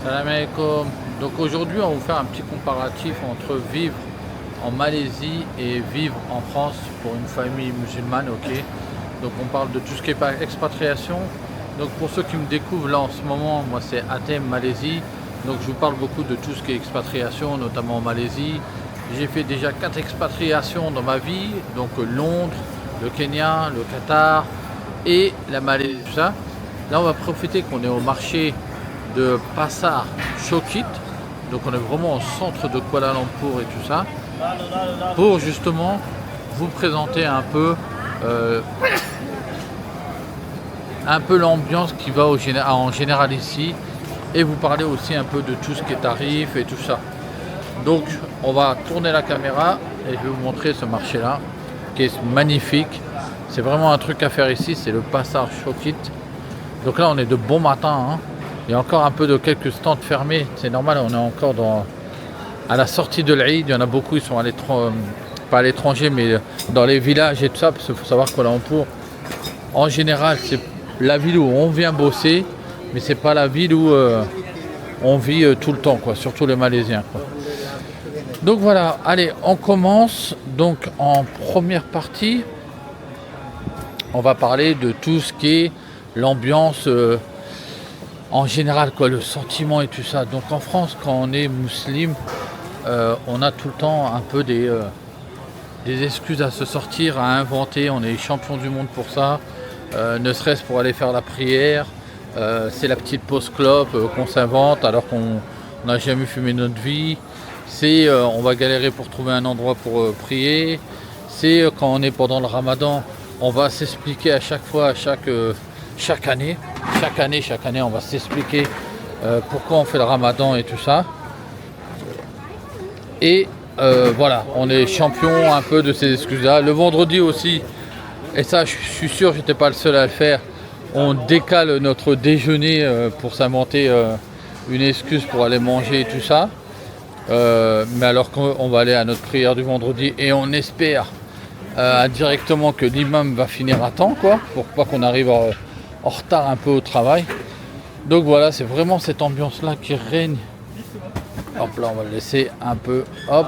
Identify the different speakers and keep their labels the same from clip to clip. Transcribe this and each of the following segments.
Speaker 1: Salam alaikum. Donc aujourd'hui, on va vous faire un petit comparatif entre vivre en Malaisie et vivre en France pour une famille musulmane, ok. Donc on parle de tout ce qui est expatriation. Donc pour ceux qui me découvrent là en ce moment, moi c'est Athènes, Malaisie. Donc je vous parle beaucoup de tout ce qui est expatriation, notamment en Malaisie. J'ai fait déjà 4 expatriations dans ma vie, donc Londres, le Kenya, le Qatar et la Malaisie, tout ça. Là on va profiter qu'on est au marché de Pasar Chokit, donc on est vraiment au centre de Kuala Lumpur et tout ça, pour justement vous présenter un peu l'ambiance qui va en général ici, et vous parler aussi un peu de tout ce qui est tarif et tout ça. Donc on va tourner la caméra et je vais vous montrer ce marché là qui est magnifique. C'est vraiment un truc à faire ici, c'est le Pasar Chokit. Donc là on est de bon matin, hein. Il y a encore un peu de quelques stands fermés, c'est normal, on est encore à la sortie de l'Aïd. Il y en a beaucoup, ils sont pas à l'étranger, mais dans les villages et tout ça, parce qu'il faut savoir que Kuala Lumpur, en général, c'est la ville où on vient bosser, mais c'est pas la ville où on vit tout le temps, quoi, surtout les Malaisiens, quoi. Donc voilà, allez, on commence. Donc en première partie, on va parler de tout ce qui est l'ambiance en général, quoi, le sentiment et tout ça. Donc en France, quand on est musulman, on a tout le temps un peu des excuses à se sortir, à inventer. On est champion du monde pour ça, ne serait-ce pour aller faire la prière. C'est la petite pause clope qu'on s'invente alors qu'on n'a jamais fumé notre vie. C'est on va galérer pour trouver un endroit pour prier. C'est quand on est pendant le ramadan, on va s'expliquer à chaque fois, chaque année, on va s'expliquer pourquoi on fait le ramadan et tout ça. Et voilà, on est champion un peu de ces excuses-là. Le vendredi aussi, et ça je suis sûr que j'étais pas le seul à le faire, on décale notre déjeuner pour s'inventer une excuse pour aller manger et tout ça. Mais alors qu'on va aller à notre prière du vendredi et on espère indirectement que l'imam va finir à temps, quoi, pour pas qu'on arrive en retard un peu au travail. Donc voilà, c'est vraiment cette ambiance là qui règne. Hop là, on va le laisser un peu, hop.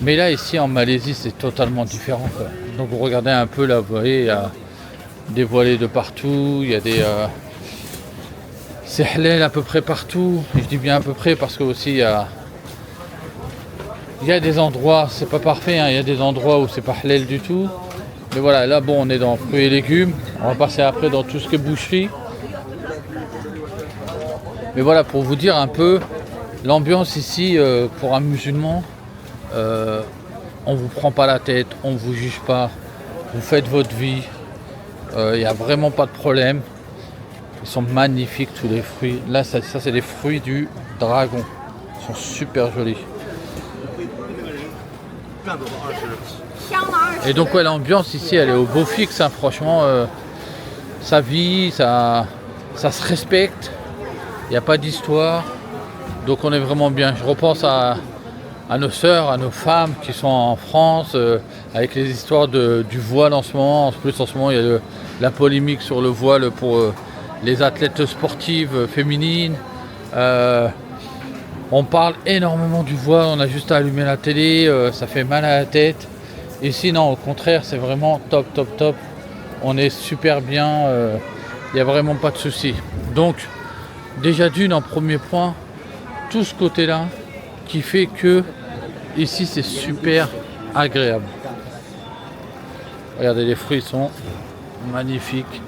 Speaker 1: Mais là ici en Malaisie c'est totalement différent, quoi. Donc vous regardez un peu là, vous voyez, il y a des voilés de partout, il y a des c'est halal à peu près partout. Et je dis bien à peu près parce que aussi il y a des endroits, c'est pas parfait, hein. Il y a des endroits où c'est pas halal du tout. Mais voilà, là bon, on est dans fruits et légumes. On va passer après dans tout ce qui est boucherie. Mais voilà, pour vous dire un peu l'ambiance ici pour un musulman, on vous prend pas la tête, on vous juge pas, vous faites votre vie. Il n'y a vraiment pas de problème. Ils sont magnifiques tous les fruits. Là, ça c'est les fruits du dragon. Ils sont super jolis. Et donc ouais, l'ambiance ici elle est au beau fixe, hein. Franchement ça vit, ça se respecte, il n'y a pas d'histoire, donc on est vraiment bien. Je repense à nos sœurs, à nos femmes qui sont en France avec les histoires du voile en ce moment. En plus en ce moment il y a la polémique sur le voile pour les athlètes sportives féminines. On parle énormément du voile, on a juste à allumer la télé, ça fait mal à la tête. Ici non, au contraire, c'est vraiment top. On est super bien, il n'y a vraiment pas de souci. Donc déjà d'une, en premier point, tout ce côté-là qui fait que ici c'est super agréable. Regardez, les fruits sont magnifiques.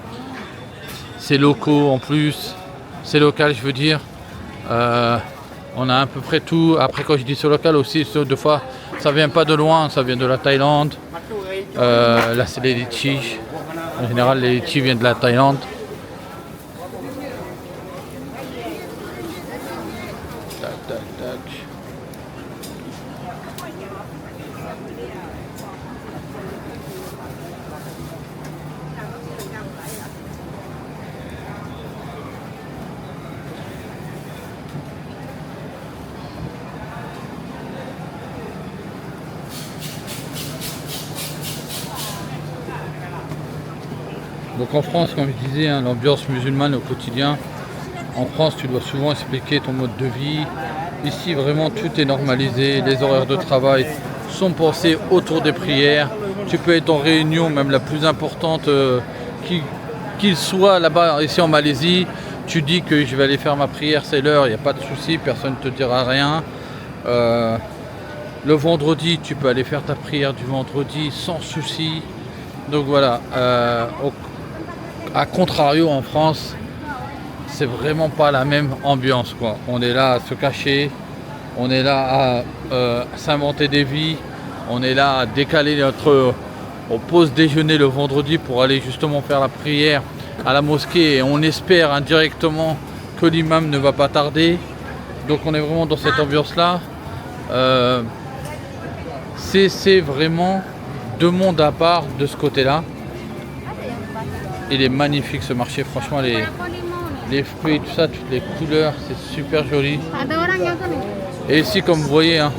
Speaker 1: C'est locaux en plus, c'est local je veux dire. On a à peu près tout. Après quand je dis c'est local aussi, deux fois ça vient pas de loin, ça vient de la Thaïlande. Là c'est les litchis. En général les litchis viennent de la Thaïlande. Tac. Donc en France, comme je disais, hein, l'ambiance musulmane au quotidien, En France, tu dois souvent expliquer ton mode de vie. Ici, vraiment, tout est normalisé. Les horaires de travail sont pensés autour des prières. Tu peux être en réunion, même la plus importante qu'il soit là-bas, ici en Malaisie. Tu dis que je vais aller faire ma prière, c'est l'heure, il n'y a pas de souci, personne ne te dira rien. Le vendredi, tu peux aller faire ta prière du vendredi sans souci. Donc voilà, à contrario en France, c'est vraiment pas la même ambiance, quoi. On est là à se cacher, on est là à s'inventer des vies, on est là à décaler notre pause déjeuner le vendredi pour aller justement faire la prière à la mosquée, et on espère indirectement que l'imam ne va pas tarder. Donc on est vraiment dans cette ambiance là. C'est vraiment deux mondes à part de ce côté là. Il est magnifique ce marché, franchement, les fruits, tout ça, toutes les couleurs, c'est super joli. Et ici, comme vous voyez, hein,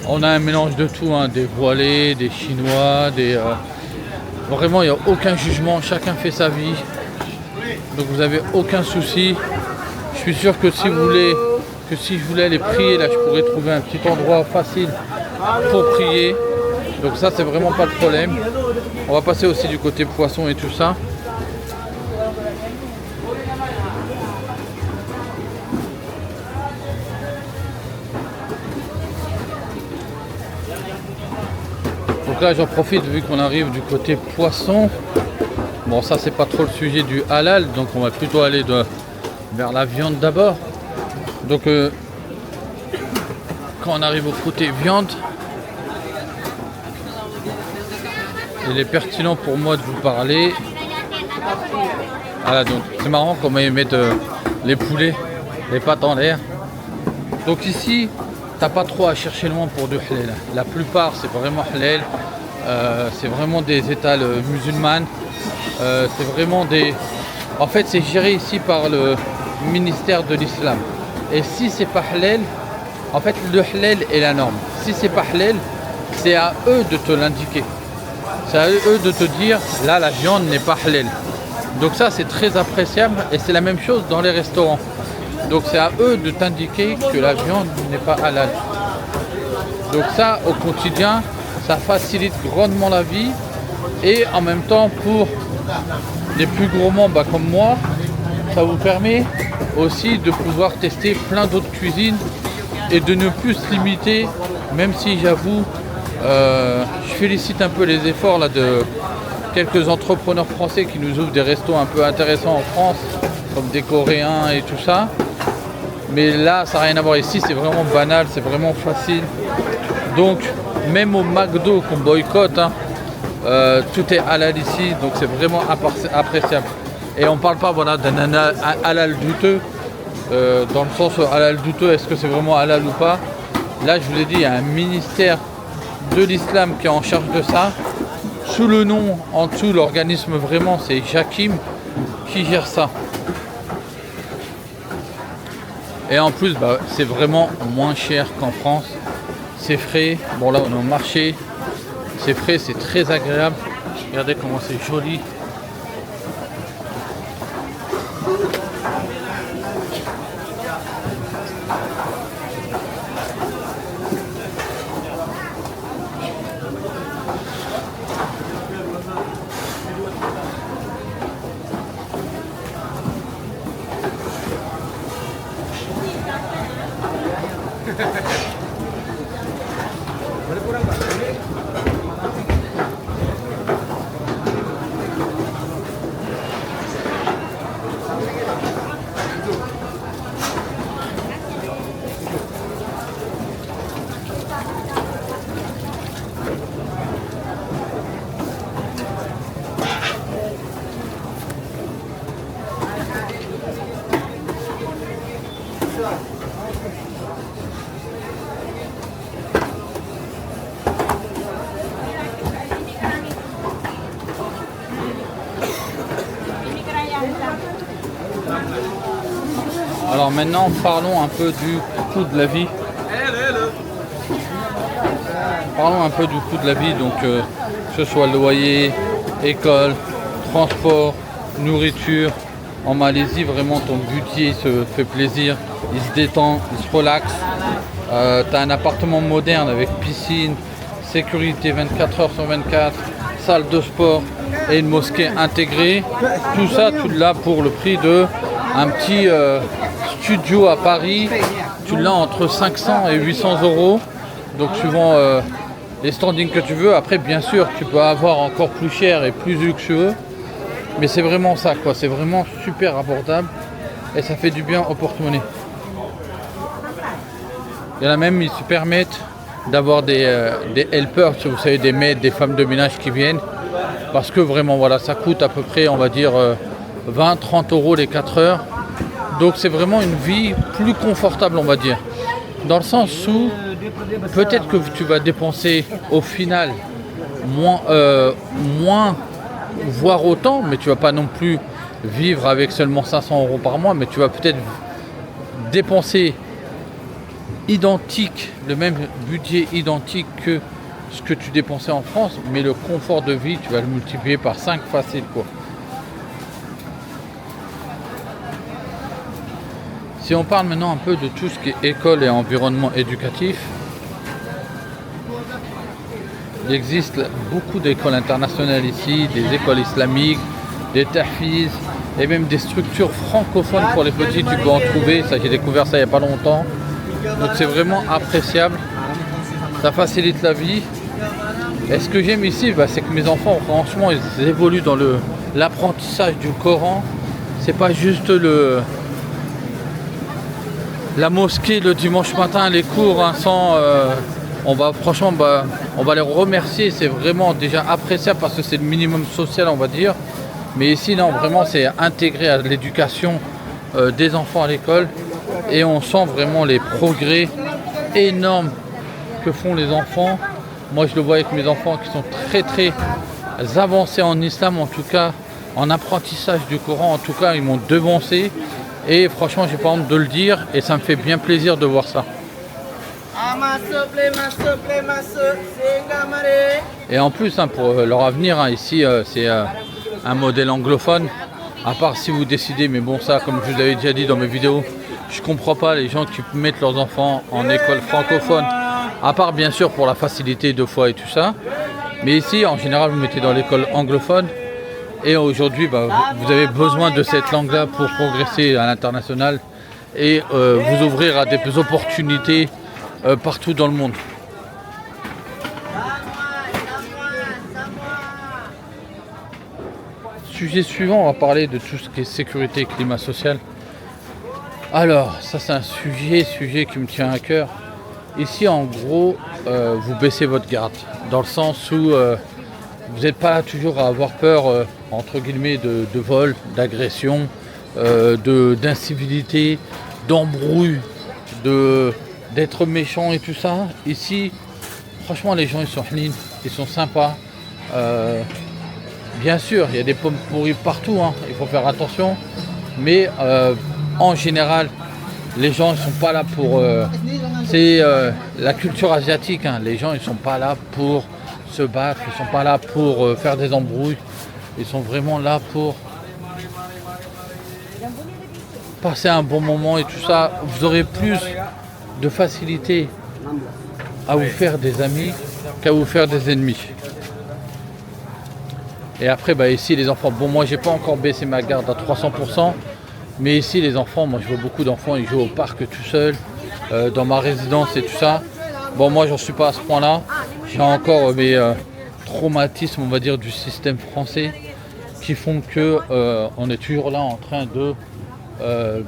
Speaker 1: on a un mélange de tout, hein, des voilés, des chinois, vraiment, il n'y a aucun jugement, chacun fait sa vie. Donc vous n'avez aucun souci. Je suis sûr que si je voulais aller prier, là, je pourrais trouver un petit endroit facile pour prier. Donc ça, c'est vraiment pas de problème. On va passer aussi du côté poisson et tout ça. Donc là, j'en profite vu qu'on arrive du côté poisson. Bon, ça, c'est pas trop le sujet du halal, donc on va plutôt aller vers la viande d'abord. Donc, quand on arrive au côté viande, il est pertinent pour moi de vous parler. Voilà, donc c'est marrant comment ils mettent les poulets, les pattes en l'air. Donc ici, t'as pas trop à chercher loin pour du halal. La plupart, c'est vraiment halal. C'est vraiment des étals musulmanes. C'est vraiment des... En fait, c'est géré ici par le ministère de l'Islam. Et si c'est pas halal, en fait, le halal est la norme. Si c'est pas halal, c'est à eux de te l'indiquer. C'est à eux de te dire, là, la viande n'est pas halal. Donc ça, c'est très appréciable. Et c'est la même chose dans les restaurants. Donc c'est à eux de t'indiquer que la viande n'est pas halal. Donc ça, au quotidien, ça facilite grandement la vie. Et en même temps, pour les plus gourmands comme moi, ça vous permet aussi de pouvoir tester plein d'autres cuisines et de ne plus se limiter, même si j'avoue, je félicite un peu les efforts là, de quelques entrepreneurs français qui nous ouvrent des restos un peu intéressants en France, comme des Coréens et tout ça. Mais là, ça n'a rien à voir ici, c'est vraiment banal, c'est vraiment facile. Donc, même au McDo qu'on boycotte, hein, tout est halal ici, donc c'est vraiment appréciable. Et on ne parle pas voilà, d'un halal douteux, dans le sens halal douteux, est-ce que c'est vraiment halal ou pas. Là, je vous ai dit, il y a un ministère de l'islam qui est en charge de ça. Sous le nom, en dessous, l'organisme vraiment, c'est Jakim qui gère ça. Et en plus, c'est vraiment moins cher qu'en France. C'est frais. Bon, là, on est au marché. C'est frais, c'est très agréable. Regardez comment c'est joli. Alors maintenant, parlons un peu du coût de la vie. Parlons un peu du coût de la vie, donc que ce soit loyer, école, transport, nourriture, En Malaisie, vraiment, ton budget se fait plaisir, il se détend, il se relaxe. Tu as un appartement moderne avec piscine, sécurité 24 heures sur 24, salle de sport et une mosquée intégrée. Tout ça, tu l'as pour le prix de un petit studio à Paris. Tu l'as entre 500 et 800 euros. Donc suivant les standings que tu veux. Après, bien sûr, tu peux avoir encore plus cher et plus luxueux. Mais c'est vraiment ça, quoi. C'est vraiment super abordable. Et ça fait du bien au porte-monnaie. Il y en a même, ils se permettent d'avoir des helpers, vous savez, des maids, des femmes de ménage qui viennent. Parce que vraiment, voilà, ça coûte à peu près, on va dire, 20-30 euros les 4 heures. Donc c'est vraiment une vie plus confortable, on va dire. Dans le sens où peut-être que tu vas dépenser au final moins, voire autant, mais tu vas pas non plus vivre avec seulement 500 euros par mois, mais tu vas peut-être dépenser identique, le même budget identique que ce que tu dépensais en France, mais le confort de vie, tu vas le multiplier par 5 facile, quoi. Si on parle maintenant un peu de tout ce qui est école et environnement éducatif, il existe beaucoup d'écoles internationales ici, des écoles islamiques, des tahfiz et même des structures francophones pour les petits, tu peux en trouver, ça j'ai découvert ça il n'y a pas longtemps. Donc c'est vraiment appréciable, ça facilite la vie. Et ce que j'aime ici, c'est que mes enfants, franchement, ils évoluent dans l'apprentissage du Coran. C'est pas juste la mosquée le dimanche matin, les cours, sans... on va les remercier, c'est vraiment déjà appréciable parce que c'est le minimum social, on va dire. Mais ici, non, vraiment, c'est intégré à l'éducation des enfants à l'école. Et on sent vraiment les progrès énormes que font les enfants. Moi, je le vois avec mes enfants qui sont très très avancés en islam, en tout cas en apprentissage du Coran. En tout cas, ils m'ont devancé. Et franchement, j'ai pas honte de le dire. Et ça me fait bien plaisir de voir ça. Et en plus, pour leur avenir, ici, c'est un modèle anglophone. À part si vous décidez, mais bon, ça, comme je vous l'avais déjà dit dans mes vidéos, je comprends pas les gens qui mettent leurs enfants en école francophone. À part bien sûr pour la facilité de foi et tout ça. Mais ici, en général, vous mettez dans l'école anglophone. Et aujourd'hui, vous avez besoin de cette langue-là pour progresser à l'international et vous ouvrir à des opportunités partout dans le monde. Sujet suivant, on va parler de tout ce qui est sécurité et climat social. Alors, ça c'est un sujet qui me tient à cœur. Ici, en gros, vous baissez votre garde, dans le sens où vous n'êtes pas là toujours à avoir peur, entre guillemets, de vol, d'agression, d'incivilité, d'embrouille, d'être méchant et tout ça. Ici, franchement, les gens, ils sont clean, ils sont sympas. Bien sûr, il y a des pommes pourries partout, il faut faire attention. Mais en général, les gens ne sont pas là pour... c'est la culture asiatique, les gens ils ne sont pas là pour se battre, ils ne sont pas là pour faire des embrouilles. Ils sont vraiment là pour passer un bon moment et tout ça. Vous aurez plus de facilité à vous faire des amis qu'à vous faire des ennemis. Et après, ici, les enfants, bon, moi, j'ai pas encore baissé ma garde à 300%, mais ici, les enfants, moi, je vois beaucoup d'enfants, ils jouent au parc tout seuls, dans ma résidence et tout ça. Bon, moi, j'en suis pas à ce point-là. J'ai encore mes traumatismes, on va dire, du système français, qui font que on est toujours là en train de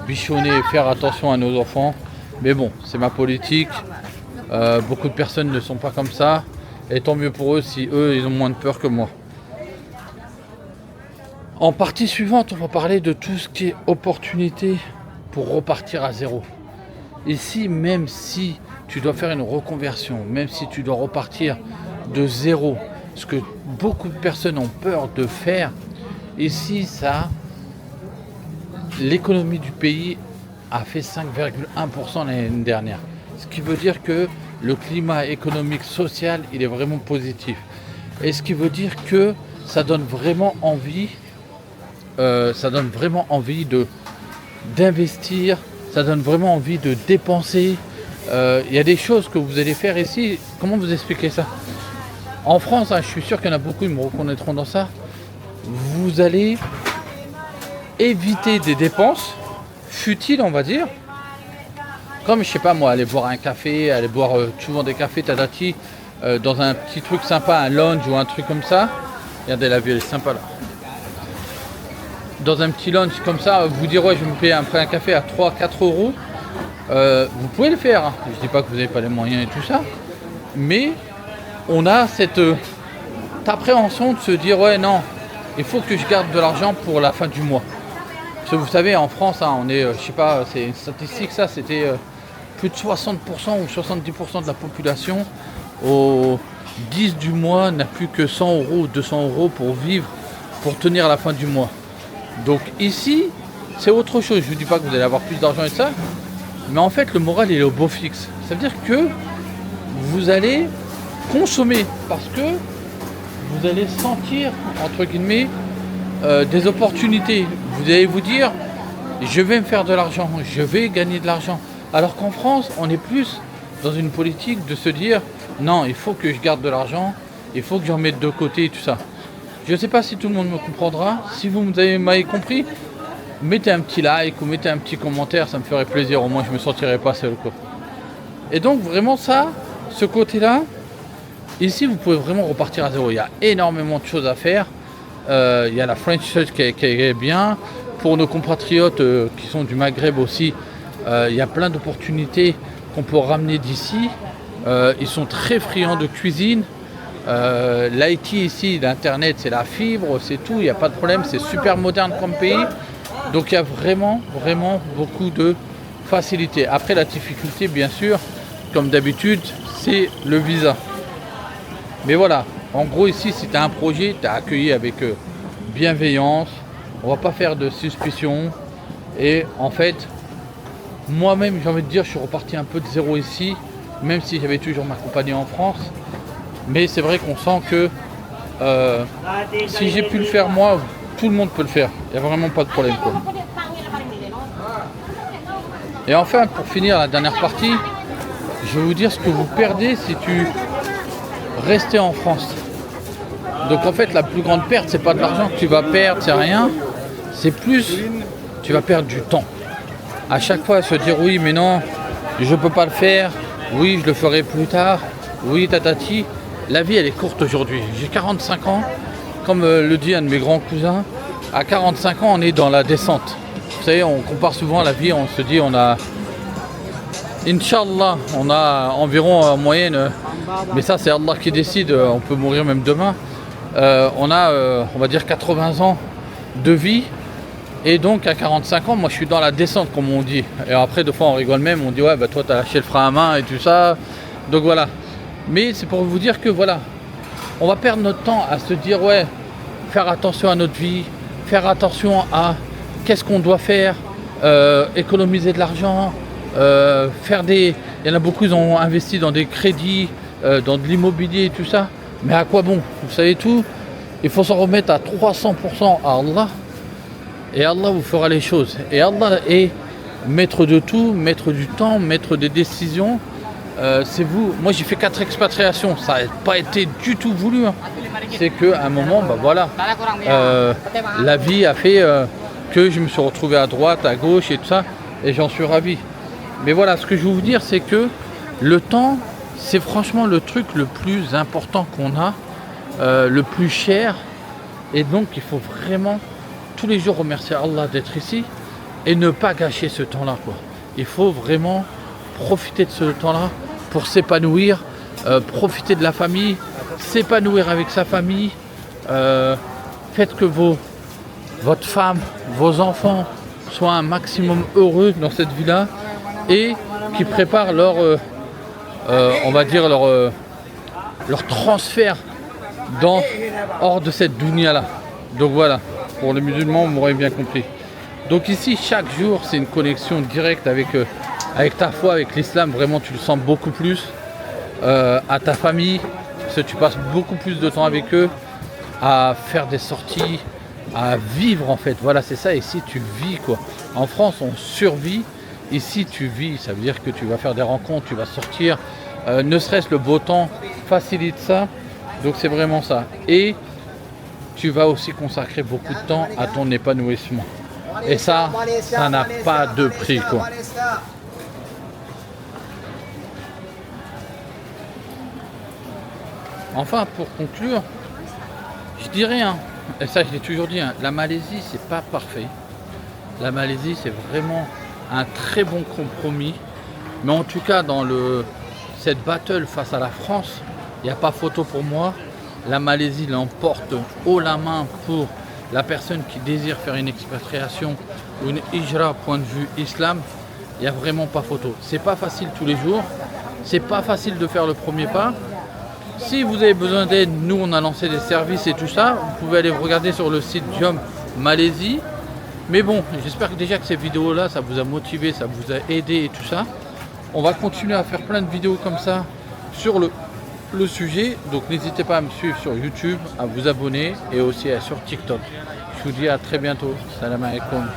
Speaker 1: bichonner et faire attention à nos enfants. Mais bon, c'est ma politique. Beaucoup de personnes ne sont pas comme ça, et tant mieux pour eux si eux, ils ont moins de peur que moi. En partie suivante, on va parler de tout ce qui est opportunité pour repartir à zéro. Ici, même si tu dois faire une reconversion, même si tu dois repartir de zéro, ce que beaucoup de personnes ont peur de faire, ici, l'économie du pays a fait 5,1% l'année dernière. Ce qui veut dire que le climat économique, social, il est vraiment positif. Et ce qui veut dire que ça donne vraiment envie ça donne vraiment envie d'investir, ça donne vraiment envie de dépenser. Il y a des choses que vous allez faire ici. Comment vous expliquer ça? En France, je suis sûr qu'il y en a beaucoup, ils me reconnaîtront dans ça. Vous allez éviter des dépenses futiles, on va dire. Comme, je sais pas moi, aller boire un café, aller boire souvent des cafés Tadati dans un petit truc sympa, un lounge ou un truc comme ça. Regardez, la vue, elle est sympa là. Dans un petit lounge comme ça, vous dire ouais, je vais me payer un café à 3-4 euros. Vous pouvez le faire. Hein. Je dis pas que vous n'avez pas les moyens et tout ça. Mais on a cette appréhension de se dire ouais, non, il faut que je garde de l'argent pour la fin du mois. Parce que vous savez, en France, hein, on est, je sais pas, c'est une statistique ça, c'était plus de 60% ou 70% de la population au 10 du mois n'a plus que 100 euros ou 200 euros pour vivre, pour tenir à la fin du mois. Donc ici, c'est autre chose. Je ne vous dis pas que vous allez avoir plus d'argent et ça, mais en fait, le moral il est au beau fixe. Ça veut dire que vous allez consommer parce que vous allez sentir, entre guillemets, des opportunités. Vous allez vous dire, je vais me faire de l'argent, je vais gagner de l'argent. Alors qu'en France, on est plus dans une politique de se dire, non, il faut que je garde de l'argent, il faut que j'en mette de côté et tout ça. Je ne sais pas si tout le monde me comprendra. Si vous m'avez compris, mettez un petit like ou mettez un petit commentaire, ça me ferait plaisir. Au moins, je ne me sentirais pas seul, quoi. Et donc, vraiment ça, ce côté-là, ici, vous pouvez vraiment repartir à zéro. Il y a énormément de choses à faire. Il y a la French Touch qui est bien. Pour nos compatriotes qui sont du Maghreb aussi, il y a plein d'opportunités qu'on peut ramener d'ici. Ils sont très friands de cuisine. L'IT ici, l'internet, c'est la fibre, c'est tout, il n'y a pas de problème, c'est super moderne comme pays. Donc il y a vraiment, vraiment beaucoup de facilité. Après la difficulté, bien sûr, comme d'habitude, c'est le visa. Mais voilà, en gros ici, si tu as un projet, tu as accueilli avec bienveillance, on va pas faire de suspicion. Et en fait, moi-même, j'ai envie de dire, je suis reparti un peu de zéro ici, même si j'avais toujours ma compagnie en France. Mais c'est vrai qu'on sent que si j'ai pu le faire moi, tout le monde peut le faire. Il n'y a vraiment pas de problème, quoi. Et enfin, pour finir la dernière partie, je vais vous dire ce que vous perdez si tu restais en France. Donc en fait, la plus grande perte, c'est pas de l'argent que tu vas perdre, c'est rien. C'est plus, tu vas perdre du temps. À chaque fois, se dire oui, mais non, je peux pas le faire. Oui, je le ferai plus tard. Oui, tatati. La vie, elle est courte aujourd'hui. J'ai 45 ans. Comme le dit un de mes grands cousins, à 45 ans, on est dans la descente. Vous savez, on compare souvent la vie, on se dit, on a, Inch'Allah, on a environ en moyenne, mais ça c'est Allah qui décide, on peut mourir même demain. On a, on va dire, 80 ans de vie. Et donc à 45 ans, moi je suis dans la descente, comme on dit. Et après, deux fois on rigole même, on dit, ouais, bah toi t'as lâché le frein à main et tout ça. Donc voilà. Mais c'est pour vous dire que voilà, on va perdre notre temps à se dire ouais, faire attention à notre vie, faire attention à qu'est-ce qu'on doit faire, économiser de l'argent, faire des... Il y en a beaucoup, ils ont investi dans des crédits, dans de l'immobilier et tout ça. Mais à quoi bon? Vous savez tout, il faut s'en remettre à 300% à Allah. Et Allah vous fera les choses. Et Allah est maître de tout, maître du temps, maître des décisions. C'est vous. Moi j'ai fait 4 expatriations, ça n'a pas été du tout voulu. Hein. C'est qu'à un moment, bah voilà, la vie a fait que je me suis retrouvé à droite, à gauche et tout ça, et j'en suis ravi. Mais voilà, ce que je veux vous dire, c'est que le temps, c'est franchement le truc le plus important qu'on a, le plus cher. Et donc il faut vraiment tous les jours remercier Allah d'être ici et ne pas gâcher ce temps-là, quoi. Il faut vraiment profiter de ce temps-là pour s'épanouir, profiter de la famille, s'épanouir avec sa famille. Faites que votre femme, vos enfants soient un maximum heureux dans cette vie-là et qui préparent leur, on va dire leur transfert hors de cette dunya-là. Donc voilà, pour les musulmans, vous m'aurez bien compris. Donc ici, chaque jour, c'est une connexion directe avec ta foi, avec l'islam. Vraiment, tu le sens beaucoup plus. À ta famille, parce que tu passes beaucoup plus de temps avec eux, à faire des sorties, à vivre en fait. Voilà, c'est ça. Ici, tu vis quoi. En France, on survit. Ici, tu vis. Ça veut dire que tu vas faire des rencontres, tu vas sortir. Ne serait-ce le beau temps facilite ça. Donc, c'est vraiment ça. Et tu vas aussi consacrer beaucoup de temps à ton épanouissement. Et ça n'a pas de prix quoi. Enfin, pour conclure, je dirais, hein, et ça je l'ai toujours dit, hein, la Malaisie c'est pas parfait. La Malaisie c'est vraiment un très bon compromis. Mais en tout cas dans cette battle face à la France, il n'y a pas photo pour moi. La Malaisie l'emporte haut la main pour la personne qui désire faire une expatriation ou une hijra point de vue islam. Il n'y a vraiment pas photo. C'est pas facile tous les jours. C'est pas facile de faire le premier pas. Si vous avez besoin d'aide, nous on a lancé des services et tout ça. Vous pouvez aller regarder sur le site Jom Malaisie. Mais bon, j'espère que déjà que ces vidéos-là, ça vous a motivé, ça vous a aidé et tout ça. On va continuer à faire plein de vidéos comme ça sur le sujet. Donc n'hésitez pas à me suivre sur YouTube, à vous abonner et aussi sur TikTok. Je vous dis à très bientôt. Salam alaikum.